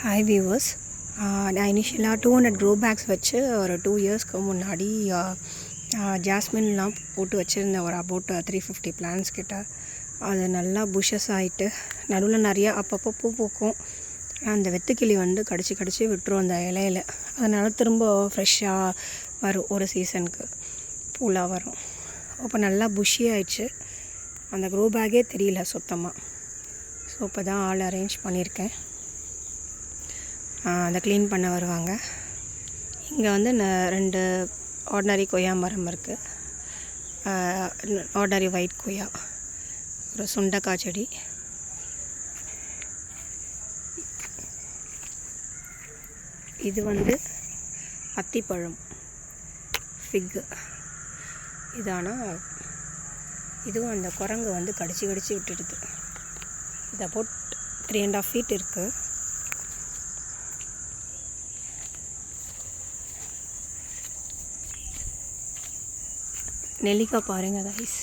Hi viewers. நான் இனிஷியலாக 200 grow packs வச்சு ஒரு 2 இயர்ஸ்க்கு முன்னாடி ஜாஸ்மின்லாம் போட்டு வச்சுருந்தேன். ஒரு அபவுட் 350 பிளான்ஸ் கிட்ட. அது நல்லா புஷஸ் ஆகிட்டு நடுவில் நிறையா அப்பப்போ பூ பூக்கும். அந்த வெட்டுக்கிளி வந்து கடிச்சு விட்டுரும் அந்த இலையில. அதனால் திரும்ப ஃப்ரெஷ்ஷாக வரும், ஒரு சீசனுக்கு பூலாக வரும். அப்போ நல்லா புஷி ஆயிடுச்சு. அந்த க்ரோ பேக்கே தெரியல சுத்தமாக. ஸோ இப்போ தான் ஆள் அரேஞ்ச் பண்ணியிருக்கேன். அதை க்ளீன் பண்ண வருவாங்க. இங்கே வந்து 2 ஆர்டினரி கொய்யா மரம் இருக்குது. ஆர்டினரி ஒயிட் கொய்யா, ஒரு சுண்டைக்காய் செடி. இது வந்து அத்திப்பழம், ஃபிக்கு. இதுவும் அந்த குரங்கு வந்து கடிச்சு விட்டுடுது. இது அபவுட் 3.5 feet இருக்குது. நெல்லிக்காய் பாருங்கள் கைஸ்,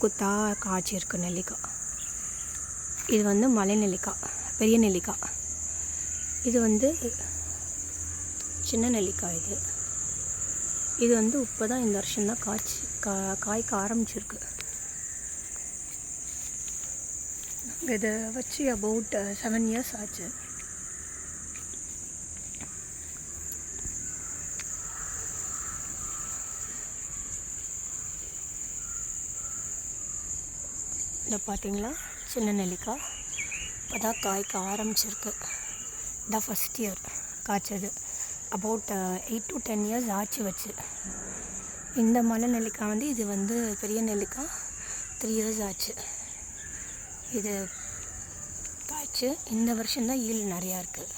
கொத்தாக காய்ச்சி இருக்குது நெல்லிக்காய். இது வந்து மலை நெல்லிக்காய், பெரிய நெல்லிக்காய். இது வந்து சின்ன நெல்லிக்காய். இது வந்து இப்போ தான் இந்த வருஷம்தான் காய்க்க ஆரம்பிச்சிருக்கு. இதை வச்சு அபவுட் 7 years ஆச்சு. இதை பார்த்தீங்களா, சின்ன நெல்லிக்காய் இப்போ தான் காய்க்க ஆரம்பிச்சிருக்கு. இதான் ஃபஸ்ட் இயர் காய்ச்சது. அபவுட் 8 to 10 years ஆச்சு வச்சு. இந்த மலை நெல்லிக்காய் வந்து இது வந்து பெரிய நெல்லிக்காய் 3 years ஆச்சு. இது காய்ச்சி இந்த வருஷம்தான் ஈல்டு நிறையா இருக்குது.